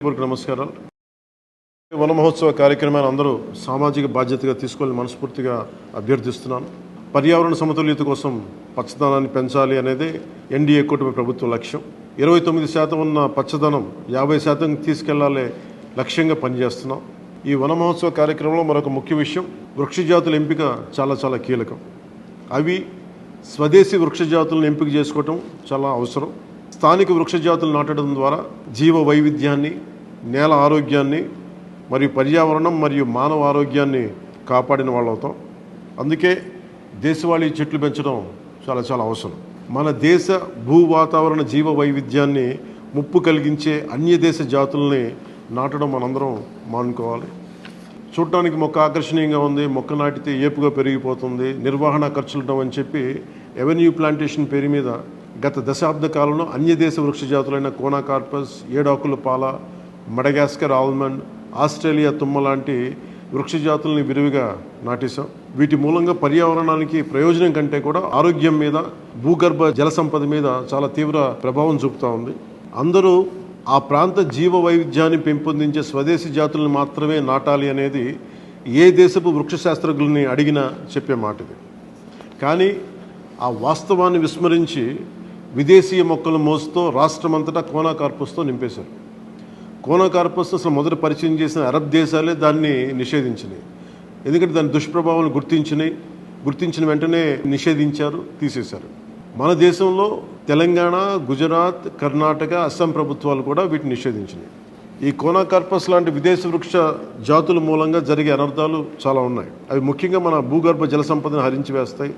నమస్కారాలు. వన మహోత్సవ కార్యక్రమాన్ని అందరూ సామాజిక బాధ్యతగా తీసుకొని మనస్ఫూర్తిగా అభ్యర్థిస్తున్నాను. పర్యావరణ సమతుల్యత కోసం పచ్చదనాన్ని పెంచాలి అనేది ఎన్డీఏ కూటమి ప్రభుత్వం లక్ష్యం. 29% ఉన్న పచ్చదనం 50% తీసుకెళ్లాలే లక్ష్యంగా పనిచేస్తున్నాం. ఈ వన మహోత్సవ కార్యక్రమంలో మరొక ముఖ్య విషయం, వృక్షజాతుల ఎంపిక చాలా కీలకం. అవి స్వదేశీ వృక్షజాతులను ఎంపిక చేసుకోవటం చాలా అవసరం. స్థానిక వృక్షజాతులు నాటడం ద్వారా జీవ వైవిధ్యాన్ని, నేల ఆరోగ్యాన్ని మరియు పర్యావరణం మరియు మానవ ఆరోగ్యాన్ని కాపాడిన వాళ్ళు అవుతాం. అందుకే దేశవాళీ చెట్లు పెంచడం చాలా అవసరం. మన దేశ భూ వాతావరణ జీవ వైవిధ్యాన్ని ముప్పు కలిగించే అన్య దేశ జాతుల్ని నాటడం మనందరం మానుకోవాలి. చూడటానికి మొక్క ఆకర్షణీయంగా ఉంది, మొక్క నాటితే ఏపుగా పెరిగిపోతుంది, నిర్వహణ ఖర్చులు అని చెప్పి ఎవెన్యూ ప్లాంటేషన్ పేరు మీద గత దశాబ్ద కాలంలో అన్య దేశ వృక్ష జాతులైన కోనాకార్పస్, ఏడాకుల పాల, మడగాస్కర్ ఆల్మండ్, ఆస్ట్రేలియా తుమ్మ లాంటి వృక్ష జాతుల్ని విరివిగా నాటేశాం. వీటి మూలంగా పర్యావరణానికి ప్రయోజనం కంటే కూడా ఆరోగ్యం మీద, భూగర్భ జల సంపద మీద చాలా తీవ్ర ప్రభావం చూపుతూ ఉంది. అందరూ ఆ ప్రాంత జీవ వైవిధ్యాన్ని పెంపొందించే స్వదేశీ జాతులను మాత్రమే నాటాలి అనేది ఏ దేశపు వృక్ష శాస్త్రజ్ఞుల్ని అడిగినా చెప్పే మాట ఇది. కానీ ఆ వాస్తవాన్ని విస్మరించి విదేశీయ మొక్కల మోసుతో రాష్ట్రమంతటా కోనాకార్పస్తో నింపేశారు. కోనాకార్పస్ అసలు మొదట పరిచయం చేసిన అరబ్ దేశాలే దాన్ని నిషేధించినాయి. ఎందుకంటే దాని దుష్ప్రభావాలను గుర్తించిన వెంటనే నిషేధించారు, తీసేశారు. మన దేశంలో తెలంగాణ, గుజరాత్, కర్ణాటక, అస్సాం ప్రభుత్వాలు కూడా వీటిని నిషేధించినాయి. ఈ కోనాకార్పస్ లాంటి విదేశీ వృక్ష జాతుల మూలంగా జరిగే అనర్థాలు చాలా ఉన్నాయి. అవి ముఖ్యంగా మన భూగర్భ జల సంపదను హరించి వేస్తాయి,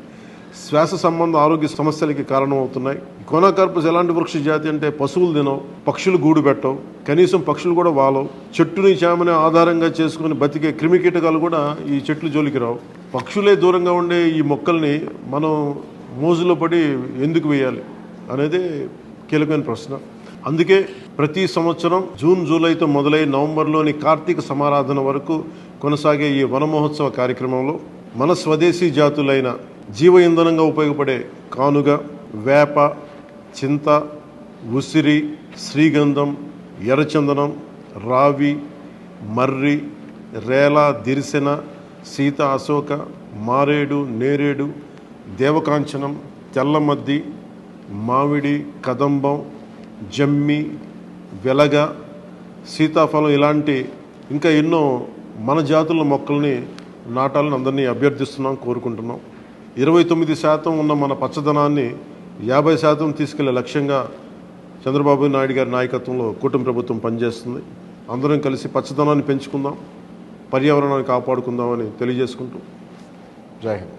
శ్వాస సంబంధ ఆరోగ్య సమస్యలకి కారణమవుతున్నాయి. కోనాకార్పస్ ఎలాంటి వృక్ష జాతి అంటే పశువులు తినవు, పక్షులు గూడు పెట్టవు, కనీసం పక్షులు కూడా వాలవు. చెట్టుని చేమని ఆధారంగా చేసుకుని బతికే క్రిమికీటకాలు కూడా ఈ చెట్లు జోలికి రావు. పక్షులే దూరంగా ఉండే ఈ మొక్కల్ని మనం మోజులో పడి ఎందుకు వేయాలి అనేది కీలకమైన ప్రశ్న. అందుకే ప్రతి సంవత్సరం జూన్, జూలైతో మొదలై నవంబర్లోని కార్తీక సమారాధన వరకు కొనసాగే ఈ వన మహోత్సవ కార్యక్రమంలో మన స్వదేశీ జాతులైన జీవ ఇంధనంగా ఉపయోగపడే కానుగ, వేప, చింత, ఉసిరి, శ్రీగంధం, ఎర్రచందనం, రావి, మర్రి, రేల, దిరిసెన, సీత, అశోక, మారేడు, నేరేడు, దేవకాంచనం, తెల్లమద్ది, మామిడి, కదంబం, జమ్మి, వెలగ, సీతాఫలం ఇలాంటి ఇంకా ఎన్నో మన జాతుల మొక్కల్ని నాటాలని అందరినీ అభ్యర్థిస్తున్నాం, కోరుకుంటున్నాం. 29% ఉన్న మన పచ్చదనాన్ని 50% తీసుకెళ్లే లక్ష్యంగా చంద్రబాబు నాయుడు గారి నాయకత్వంలో కూటమి ప్రభుత్వం పనిచేస్తుంది. అందరం కలిసి పచ్చదనాన్ని పెంచుకుందాం, పర్యావరణాన్ని కాపాడుకుందామని తెలియజేసుకుంటూ జై హింద్.